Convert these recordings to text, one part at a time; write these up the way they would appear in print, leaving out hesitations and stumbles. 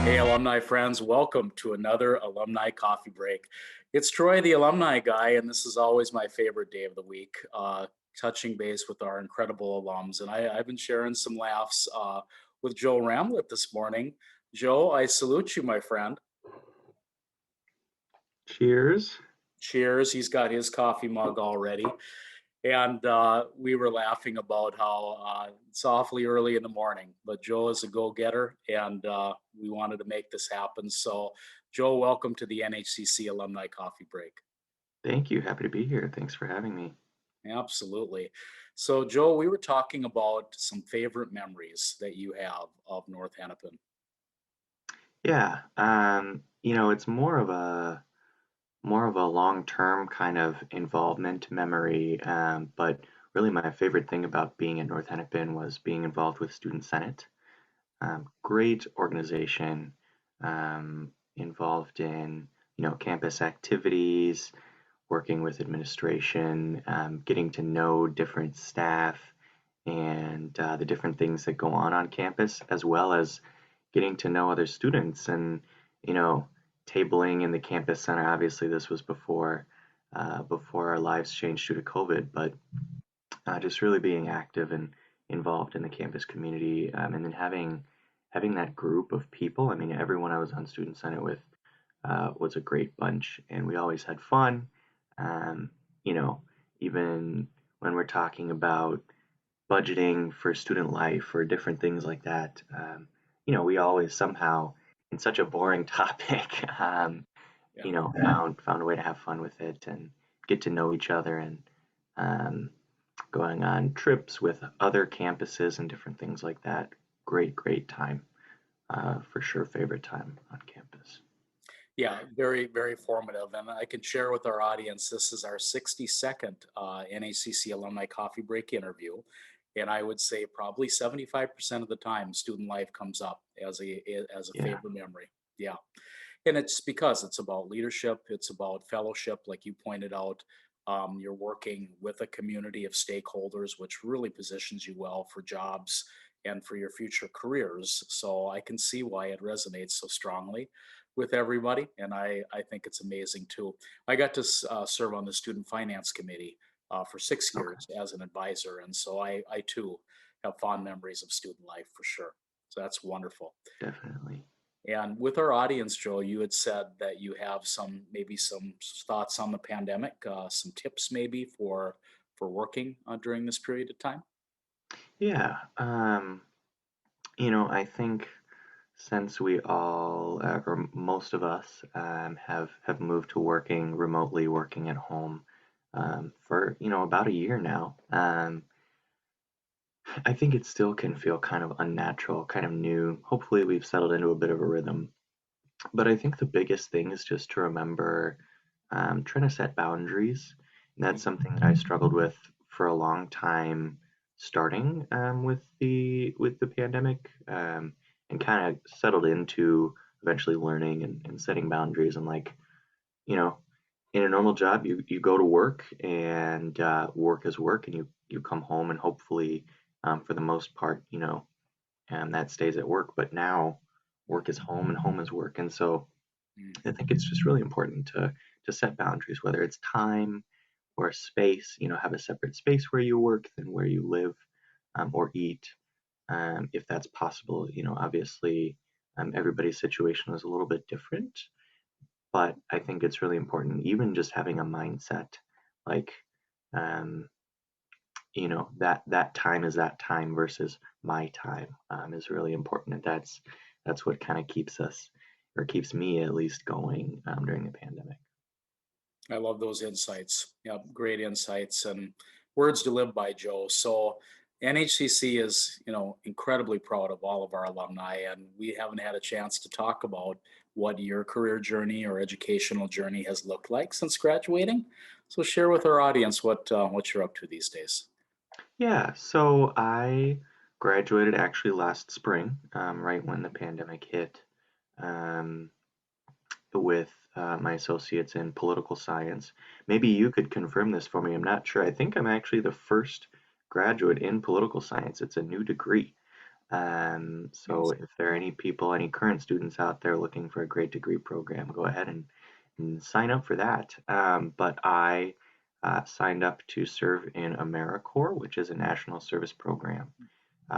Hey, alumni friends, welcome to another alumni coffee break. It's Troy, the alumni guy, and this is always my favorite day of the week, touching base with our incredible alums. And I've been sharing some laughs with Joe Ramlet this morning. Joe, I salute you, my friend. Cheers. Cheers. He's got his coffee mug already. And we were laughing about how it's awfully early in the morning, but Joe is a go-getter, and we wanted to make this happen. So, Joe, welcome to the NHCC Alumni Coffee Break. Thank you. Happy to be here. Thanks for having me. Absolutely. So, Joe, we were talking about some favorite memories that you have of North Hennepin. Yeah, it's more of a long-term kind of involvement memory. But really, my favorite thing about being at North Hennepin was being involved with Student Senate. Great organization, involved in campus activities, working with administration, getting to know different staff and the different things that go on campus, as well as getting to know other students and, you know, tabling in the campus center. Obviously, this was before our lives changed due to COVID, but just really being active and involved in the campus community, and then having that group of people. I mean, everyone I was on Student Senate with was a great bunch, and we always had fun. Um, you know, even when we're talking about budgeting for student life or different things like that, we always somehow, in such a boring topic, Yeah. found a way to have fun with it and get to know each other and um, going on trips with other campuses and different things like that. Great time, for sure. Favorite time on campus. Yeah, very, very formative. And I can share with our audience this is our 62nd NACC Alumni Coffee Break interview. And I would say probably 75% of the time, student life comes up as a Yeah, favorite memory. Yeah. And it's because it's about leadership, it's about fellowship, like you pointed out. You're working with a community of stakeholders, which really positions you well for jobs and for your future careers. So I can see why it resonates so strongly with everybody. And I think it's amazing too. I got to serve on the student finance committee for 6 years okay, as an advisor. And so I too have fond memories of student life for sure. So that's wonderful. definitely. And with our audience, Joe, you had said that you have maybe some thoughts on the pandemic, some tips maybe for working during this period of time. Yeah, I think since we all, or most of us, have moved to working remotely, working at home, for about a year now. I think it still can feel kind of unnatural, kind of new. Hopefully, we've settled into a bit of a rhythm. But I think the biggest thing is just to remember, trying to set boundaries. And that's something that I struggled with for a long time, starting with the pandemic, and kind of settled into eventually learning and setting boundaries. And like, you know, in a normal job, you go to work and work is work, and you come home and hopefully, for the most part, and that stays at work. But now, work is home and home is work, and so Mm. I think it's just really important to set boundaries, whether it's time or space. Have a separate space where you work than where you live, or eat, if that's possible. Obviously, everybody's situation is a little bit different, but I think it's really important, even just having a mindset like, um, that time is that time versus my time, is really important. And that's what kind of keeps us, or keeps me at least, going during the pandemic. I love those insights. Yeah, great insights and words to live by, Joe. So NHCC is, incredibly proud of all of our alumni, and we haven't had a chance to talk about what your career journey or educational journey has looked like since graduating. So share with our audience what you're up to these days. Yeah, so I graduated actually last spring, right when the pandemic hit, um, with my associates in political science. Maybe you could confirm this for me. I'm not sure. I think I'm actually the first graduate in political science. It's a new degree. So Amazing. if there are any people, any current students out there looking for a great degree program, go ahead and sign up for that. But I signed up to serve in AmeriCorps, which is a national service program.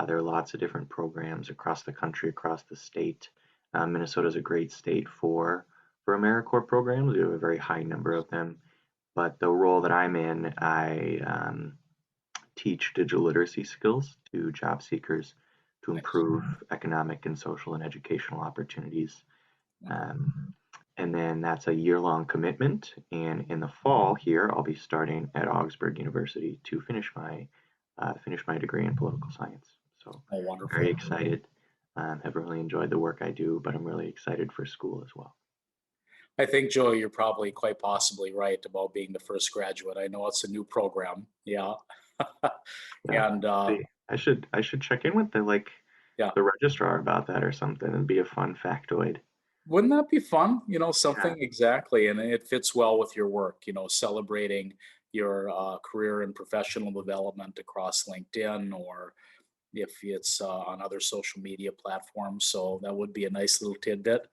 There are lots of different programs across the country, across the state. Minnesota is a great state for AmeriCorps programs. We have a very high number of them. But the role that I'm in, I teach digital literacy skills to job seekers to Nice. improve economic and social and educational opportunities. Wonderful. Um, and then that's a year-long commitment. And in the fall here, I'll be starting at Augsburg University to finish my degree in political science. So Oh, wonderful. very excited. Have really enjoyed the work I do, but I'm really excited for school as well. I think, Joe, you're probably quite possibly right about being the first graduate. I know it's a new program. Yeah. Yeah. And See, I should check in with yeah, the registrar about that or something. It'd be a fun factoid. wouldn't that be fun? Yeah. Something exactly. And it fits well with your work, celebrating your career and professional development across LinkedIn or if it's on other social media platforms. So that would be a nice little tidbit.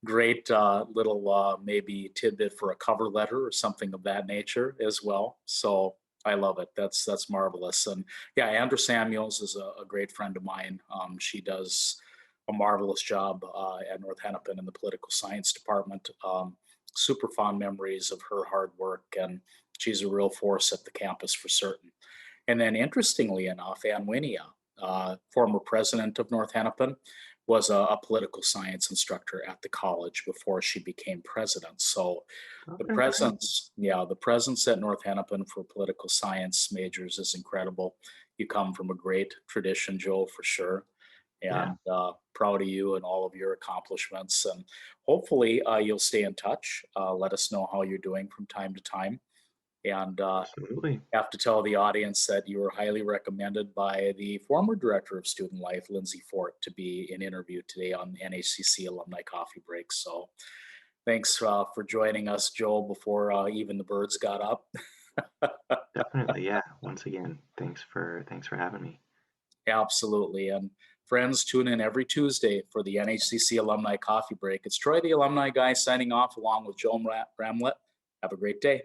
Great little maybe tidbit for a cover letter or something of that nature as well. So I love it. That's marvelous. And yeah, Andrew Samuels is a great friend of mine. She does a marvelous job at North Hennepin in the political science department. Super fond memories of her hard work, and she's a real force at the campus for certain. And then, interestingly enough, Ann Winia, former president of North Hennepin, was a political science instructor at the college before she became president. So the Okay, great. presence, yeah, the presence at North Hennepin for political science majors is incredible. You come from a great tradition, Joe, for sure. Yeah, And proud of you and all of your accomplishments. And hopefully you'll stay in touch. Let us know how you're doing from time to time. And absolutely. have to tell the audience that you were highly recommended by the former director of student life, Lindsay Fort, to be in interview today on the NHCC Alumni Coffee Break. So thanks for joining us, Joel, before even the birds got up. Definitely. Yeah. Once again, thanks for having me. Absolutely. And friends, tune in every Tuesday for the NHCC Alumni Coffee Break. It's Troy, the alumni guy, signing off along with Joel Ramlet. Have a great day.